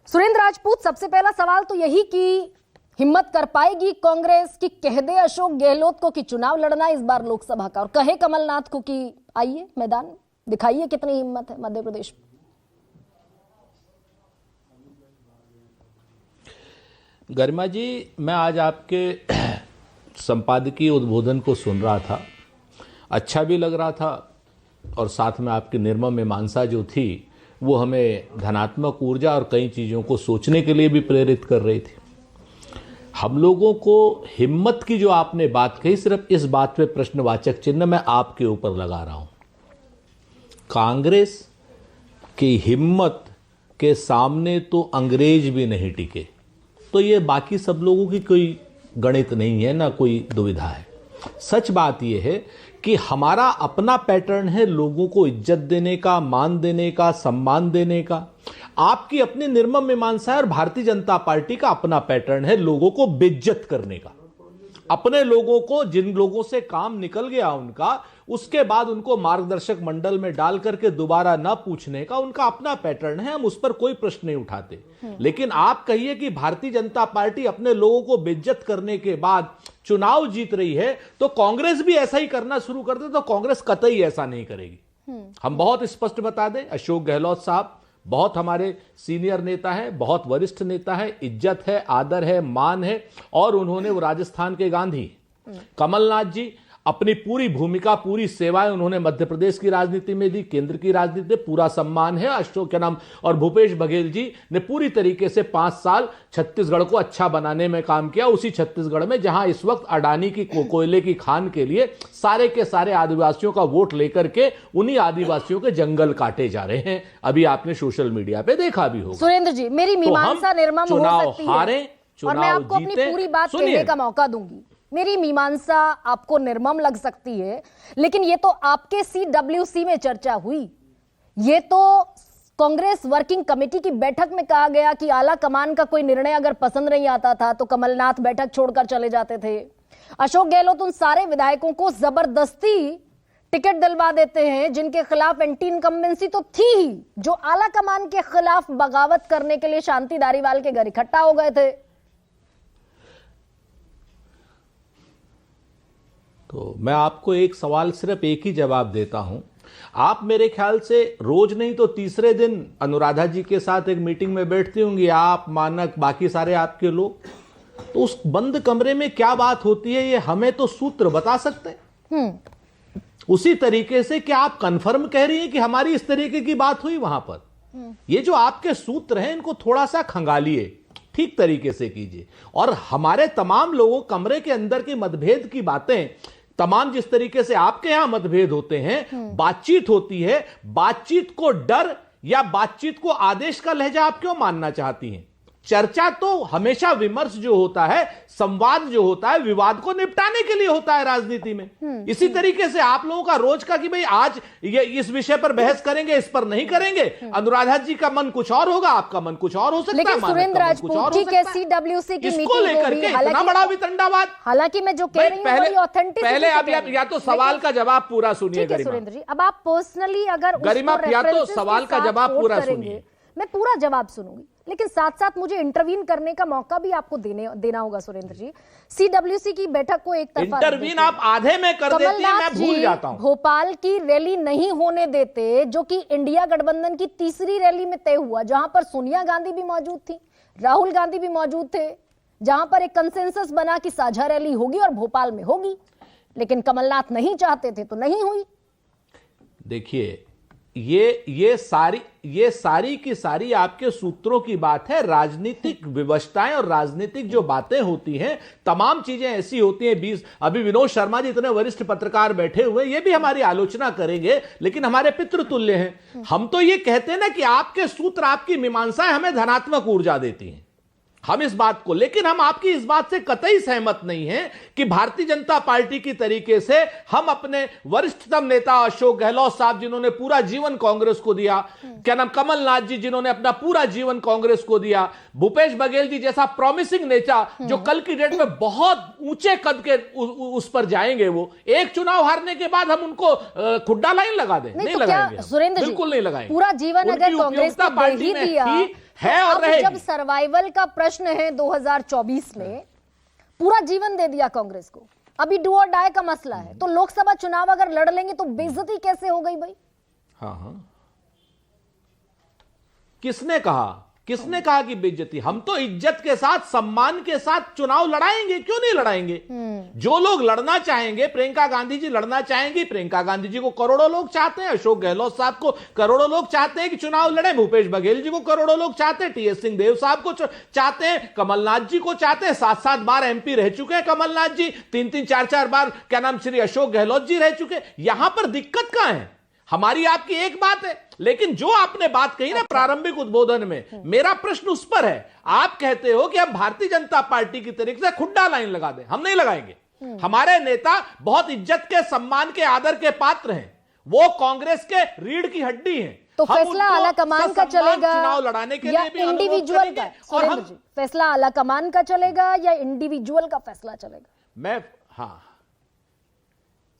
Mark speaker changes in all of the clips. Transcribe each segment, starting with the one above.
Speaker 1: सुरेंद्र राजपूत, सबसे पहला सवाल तो यही कि हिम्मत कर पाएगी कांग्रेस कि कह दे अशोक गहलोत को कि चुनाव लड़ना इस बार लोकसभा का, और कहे कमलनाथ को कि आइए मैदान में, दिखाइए कितनी हिम्मत है मध्य प्रदेश में।
Speaker 2: गरिमा जी, मैं आज आपके संपादकीय उद्बोधन को सुन रहा था, अच्छा भी लग रहा था और साथ में आपकी निर्मम मीमांसा जो थी वो हमें धनात्मक ऊर्जा और कई चीज़ों को सोचने के लिए भी प्रेरित कर रही थी। हम लोगों को हिम्मत की जो आपने बात कही, सिर्फ इस बात पे प्रश्नवाचक चिन्ह मैं आपके ऊपर लगा रहा हूं। कांग्रेस की हिम्मत के सामने तो अंग्रेज भी नहीं टिके, तो ये बाकी सब लोगों की कोई गणित नहीं है, ना कोई दुविधा है। सच बात यह है कि हमारा अपना पैटर्न है लोगों को इज्जत देने का, मान देने का, सम्मान देने का। आपकी अपनी निर्मम मीमांसा है और भारतीय जनता पार्टी का अपना पैटर्न है लोगों को बेइज्जत करने का। अपने लोगों को, जिन लोगों से काम निकल गया उनका, उसके बाद उनको मार्गदर्शक मंडल में डाल करके दोबारा ना पूछने का उनका अपना पैटर्न है। हम उस पर कोई प्रश्न नहीं उठाते। लेकिन आप कहिए कि भारतीय जनता पार्टी अपने लोगों को बेइज्जत करने के बाद चुनाव जीत रही है, तो कांग्रेस भी ऐसा ही करना शुरू कर दे, तो कांग्रेस कतई ऐसा नहीं करेगी। हम बहुत स्पष्ट बता दें, अशोक गहलोत साहब बहुत हमारे सीनियर नेता हैं, बहुत वरिष्ठ नेता है, इज्जत है, आदर है, मान है, और उन्होंने वो राजस्थान के गांधी। कमलनाथ जी अपनी पूरी भूमिका, पूरी सेवाएं उन्होंने मध्य प्रदेश की राजनीति में दी, केंद्र की राजनीति में पूरा सम्मान है। अशोक क्या नाम, और भूपेश बघेल जी ने पूरी तरीके से 5 साल छत्तीसगढ़ को अच्छा बनाने में काम किया। उसी छत्तीसगढ़ में जहां इस वक्त अडानी की कोयले की खान के लिए सारे के सारे आदिवासियों का वोट लेकर के उन्हीं आदिवासियों के जंगल काटे जा रहे हैं। अभी आपने सोशल मीडिया पे देखा भी होगा।
Speaker 1: सुरेंद्र जी, मेरी मीमांसा निर्मम हो सकती है
Speaker 2: हारे,
Speaker 1: और मैं आपको अपनी पूरी बात कहने का मौका दूंगी। मेरी मीमांसा आपको निर्मम लग सकती है, लेकिन ये तो आपके CWC में चर्चा हुई। ये तो कांग्रेस वर्किंग कमेटी की बैठक में कहा गया कि आला कमान का कोई निर्णय अगर पसंद नहीं आता था तो कमलनाथ बैठक छोड़कर चले जाते थे। अशोक गहलोत उन सारे विधायकों को जबरदस्ती टिकट दिलवा देते हैं जिनके खिलाफ एंटी इनकम्बेंसी तो थी ही, जो आला कमान के खिलाफ बगावत करने के लिए शांति धारीवाल के घर इकट्ठा हो गए थे।
Speaker 2: तो मैं आपको एक सवाल, सिर्फ एक ही जवाब देता हूं। आप मेरे ख्याल से रोज नहीं तो तीसरे दिन अनुराधा जी के साथ एक मीटिंग में बैठती होंगी, आप, मानक, बाकी सारे आपके लोग। तो उस बंद कमरे में क्या बात होती है ये हमें तो सूत्र बता सकते हैं। उसी तरीके से क्या आप कंफर्म कह रही हैं कि हमारी इस तरीके की बात हुई वहां पर? ये जो आपके सूत्र हैं इनको थोड़ा सा खंगालिए, ठीक तरीके से कीजिए। और हमारे तमाम लोगों, कमरे के अंदर की मतभेद की बातें, तमाम जिस तरीके से आपके यहां मतभेद होते हैं, बातचीत होती है, बातचीत को डर या बातचीत को आदेश का लहजा आप क्यों मानना चाहती हैं? चर्चा तो हमेशा विमर्श जो होता है, संवाद जो होता है, विवाद को निपटाने के लिए होता है राजनीति में। इसी तरीके से आप लोगों का रोज का कि भाई आज ये इस विषय पर बहस करेंगे, इस पर नहीं करेंगे। अनुराधा जी का मन कुछ और होगा, आपका मन कुछ और हो सकता है,
Speaker 1: लेकिन सुरेंद्र राजपूत जी के CWC की मीटिंग
Speaker 2: लेकर के इतना बड़ा वितंडावाद।
Speaker 1: हालांकि मैं जो कह रही हूं ऑथेंटिक।
Speaker 2: पहले आप या तो सवाल का जवाब पूरा सुनिए
Speaker 1: सुरेंद्र जी, अब आप पर्सनली अगर
Speaker 2: गरिमा, या तो सवाल का जवाब पूरा सुनिए,
Speaker 1: मैं पूरा जवाब सुनूंगी, लेकिन साथ साथ मुझे इंटरवीन करने का मौका भी आपको देना होगा। सुरेंद्र जी, CWC की बैठक को एक तरफा
Speaker 2: इंटरवीन आप आधे में कर देती हैं, मैं भूल जाता हूं।
Speaker 1: भोपाल की रैली नहीं होने देते, जो कि इंडिया गठबंधन की तीसरी रैली में तय हुआ, जहां पर सोनिया गांधी भी मौजूद थी, राहुल गांधी भी मौजूद थे, जहां पर एक कंसेंसस बना कि साझा रैली होगी और भोपाल में होगी, लेकिन कमलनाथ नहीं चाहते थे तो नहीं हुई।
Speaker 2: देखिए, ये सारी की सारी आपके सूत्रों की बात है। राजनीतिक विवशताएं और राजनीतिक जो बातें होती हैं, तमाम चीजें ऐसी होती हैं। अभी विनोद शर्मा जी इतने वरिष्ठ पत्रकार बैठे हुए, ये भी हमारी आलोचना करेंगे, लेकिन हमारे पितृतुल्य हैं। हम तो ये कहते हैं ना कि आपके सूत्र, आपकी मीमांसाएं हमें धनात्मक ऊर्जा देती हैं। हम इस बात को, लेकिन हम आपकी इस बात से कतई सहमत नहीं हैं कि भारतीय जनता पार्टी की तरीके से हम अपने वरिष्ठतम नेता अशोक गहलोत साहब, जिन्होंने पूरा जीवन कांग्रेस को दिया, क्या नाम, कमलनाथ जी जिन्होंने अपना पूरा जीवन कांग्रेस को दिया, भूपेश बघेल जी जैसा प्रॉमिसिंग नेता जो कल की डेट में बहुत ऊंचे कद के उस पर जाएंगे, वो एक चुनाव हारने के बाद हम उनको खुड्डा लाइन लगा दें? नहीं लगाएंगे,
Speaker 1: सुरेंद्र जी,
Speaker 2: बिल्कुल नहीं लगाएंगे।
Speaker 1: पूरा जीवन अगर कांग्रेस ने दे ही दिया
Speaker 2: है और
Speaker 1: अब
Speaker 2: रहेगी।
Speaker 1: जब सर्वाइवल का प्रश्न है 2024 में, पूरा जीवन दे दिया कांग्रेस को, अभी डू और डाई का मसला है, तो लोकसभा चुनाव अगर लड़ लेंगे तो बेइज्जती कैसे हो गई भाई?
Speaker 2: हाँ, किसने कहा कि बेइज्जती? हम तो इज्जत के साथ, सम्मान के साथ चुनाव लड़ाएंगे, क्यों नहीं लड़ाएंगे? जो लोग लड़ना चाहेंगे, प्रियंका गांधी जी लड़ना चाहेंगी, प्रियंका गांधी जी को करोड़ों लोग चाहते हैं, अशोक गहलोत साहब को करोड़ों लोग चाहते हैं कि चुनाव लड़े, भूपेश बघेल जी को करोड़ों लोग चाहते हैं, टीएस सिंहदेव साहब को चाहते हैं, कमलनाथ जी को चाहते हैं, 7-7 बार एमपी रह चुके हैं कमलनाथ जी, 3-3, 4-4 बार क्या नाम श्री अशोक गहलोत जी रह चुके। यहां पर दिक्कत कहां है? हमारी आपकी एक बात है, लेकिन जो आपने बात कही ना प्रारंभिक उद्बोधन में, मेरा प्रश्न उस पर है। आप कहते हो कि हम भारतीय जनता पार्टी की तरीके से खुड्डा लाइन लगा दें, हम नहीं लगाएंगे। हमारे नेता बहुत इज्जत के, सम्मान के, आदर के पात्र हैं, वो कांग्रेस के रीढ़ की हड्डी हैं।
Speaker 1: तो फैसला आला कमान का चलेगा
Speaker 2: चुनाव लड़ाने के
Speaker 1: या
Speaker 2: लिए भी अनुरोध
Speaker 1: इंडिविजुअल
Speaker 2: करेंगे।
Speaker 1: का?
Speaker 2: और
Speaker 1: सुरेंद्र
Speaker 2: हम
Speaker 1: जी, फैसला आला कमान का चलेगा या इंडिविजुअल का फैसला चलेगा?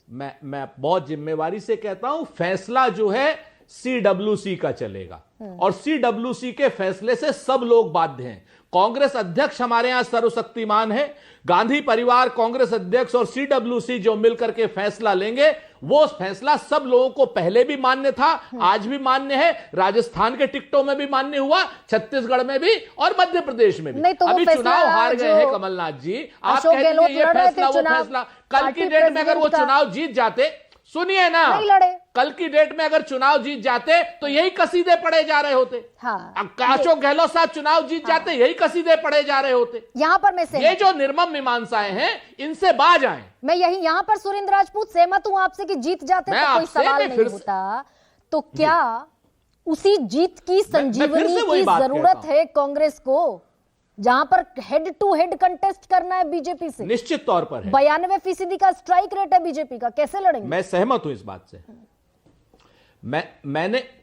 Speaker 2: मैं बहुत जिम्मेवारी से कहता हूं, फैसला जो है सीडब्ल्यूसी का चलेगा, और सीडब्ल्यूसी के फैसले से सब लोग बाध्य हैं। कांग्रेस अध्यक्ष हमारे यहां सर्वशक्तिमान है, गांधी परिवार, कांग्रेस अध्यक्ष और सीडब्ल्यूसी जो मिलकर के फैसला लेंगे, वो फैसला सब लोगों को पहले भी मान्य था, आज भी मान्य है, राजस्थान के टिकटों में भी मान्य हुआ, छत्तीसगढ़ में भी और मध्य प्रदेश में भी।
Speaker 1: नहीं तो
Speaker 2: अभी चुनाव हार गए हैं कमलनाथ जी, आप कहते हैं ये फैसला वो फैसला। कल की डेट में अगर वो चुनाव जीत जाते, सुनिए ना,
Speaker 1: नहीं लड़े,
Speaker 2: कल की डेट में अगर चुनाव जीत जाते तो यही कसीदे पड़े जा रहे होते। अशोक गहलोत साहब चुनाव जीत जाते, यही कसीदे पड़े जा रहे होते।
Speaker 1: यहां पर मैं
Speaker 2: ये जो निर्मम मीमांसाएं हैं, इनसे बाज आए।
Speaker 1: मैं यहां पर सुरेंद्र राजपूत सहमत हूं आपसे कि जीत जाते तो कोई सवाल नहीं होता। तो क्या उसी जीत की संजीवनी की जरूरत है कांग्रेस को, जहां पर हेड टू हेड कंटेस्ट करना है बीजेपी से?
Speaker 2: निश्चित तौर पर है।
Speaker 1: 92% का स्ट्राइक रेट है बीजेपी का, कैसे लड़ेंगे?
Speaker 2: मैं सहमत हूं इस बात से।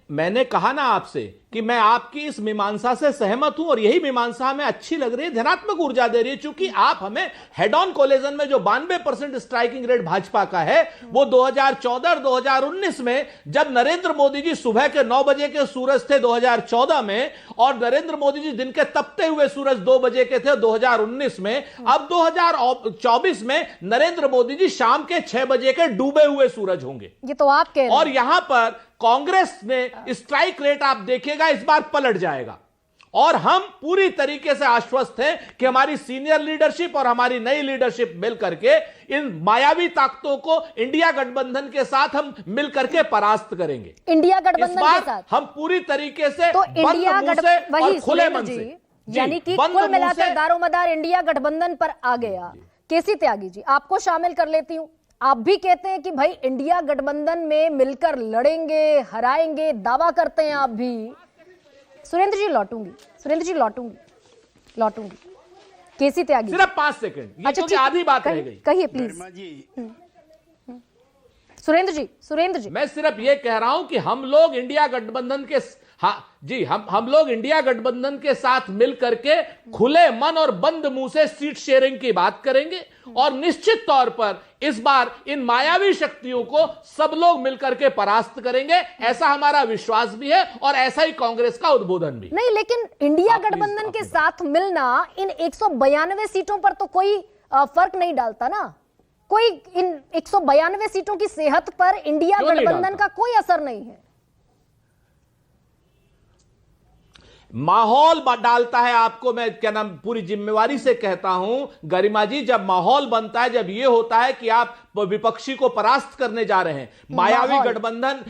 Speaker 2: मैंने कहा ना आपसे कि मैं आपकी इस मीमांसा से सहमत हूं, और यही मीमांसा हमें अच्छी लग रही है, धनात्मक ऊर्जा दे रही है, क्योंकि आप हमें हेड ऑन कोलिजन में जो 92% स्ट्राइकिंग रेट भाजपा का है, वो 2014 और 2019 में, जब नरेंद्र मोदी जी सुबह के 9 बजे के सूरज थे 2014 में, और नरेंद्र मोदी जी दिन के तपते हुए सूरज 2 बजे के थे 2019 में, अब 2024 में नरेंद्र मोदी जी शाम के 6 बजे के डूबे हुए सूरज होंगे।
Speaker 1: ये तो आप कह रहे हैं।
Speaker 2: और यहां पर कांग्रेस में स्ट्राइक रेट आप देखिएगा इस बार पलट जाएगा, और हम पूरी तरीके से आश्वस्त हैं कि हमारी सीनियर लीडरशिप और हमारी नई लीडरशिप मिलकर के इन मायावी ताकतों को इंडिया गठबंधन के साथ हम मिलकर के परास्त करेंगे।
Speaker 1: इंडिया गठबंधन के साथ
Speaker 2: हम पूरी तरीके से
Speaker 1: तो इंडिया गठबंधन,
Speaker 2: और खुले मन से,
Speaker 1: यानी कि कुल मिलाकर दारोमदार इंडिया गठबंधन पर आ गया। केसी त्यागी जी, आपको शामिल कर लेती हूं। आप भी कहते हैं कि भाई इंडिया गठबंधन में मिलकर लड़ेंगे, हराएंगे, दावा करते हैं आप भी। सुरेंद्र जी लौटूंगी। केसी त्यागी,
Speaker 2: सिर्फ 5 सेकंड, अच्छा, तो आधी बात रह गई,
Speaker 1: कहिए प्लीज। सुरेंद्र जी,
Speaker 2: मैं सिर्फ ये कह रहा हूं कि हम लोग इंडिया गठबंधन के, हाँ जी, हम लोग इंडिया गठबंधन के साथ मिल करके खुले मन और बंद मुंह से सीट शेयरिंग की बात करेंगे, और निश्चित तौर पर इस बार इन मायावी शक्तियों को सब लोग मिलकर के परास्त करेंगे, ऐसा हमारा विश्वास भी है, और ऐसा ही कांग्रेस का उद्बोधन भी।
Speaker 1: नहीं, लेकिन इंडिया गठबंधन के साथ मिलना इन 192 सीटों पर तो कोई फर्क नहीं डालता ना। कोई इन 192 सीटों की सेहत पर इंडिया गठबंधन का कोई असर नहीं है।
Speaker 2: माहौल डालता है। आपको मैं क्या नाम पूरी जिम्मेवारी से कहता हूं गरिमा जी, जब माहौल बनता है, जब यह होता है कि आप विपक्षी को परास्त करने जा रहे हैं, मायावी गठबंधन,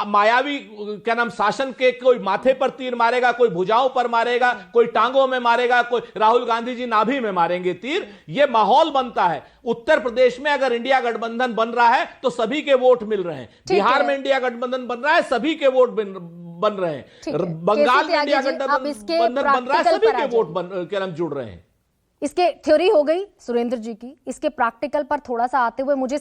Speaker 2: मायावी क्या नाम शासन के, कोई माथे पर तीर मारेगा, कोई भुजाओं पर मारेगा, कोई टांगों में मारेगा, कोई राहुल गांधी जी नाभि में मारेंगे तीर, यह माहौल बनता है। उत्तर प्रदेश में अगर इंडिया गठबंधन बन रहा है तो सभी के वोट मिल रहे हैं, बिहार में इंडिया गठबंधन बन रहा है, सभी के वोट बन रहे हैं, बंगाल में इंडिया गठबंधन बन रहा है, सभी के वोट क्या नाम जुड़ रहे हैं।
Speaker 1: इसके थ्योरी हो गई सुरेंद्र जी की, इसके प्रैक्टिकल पर थोड़ा सा आते हुए मुझे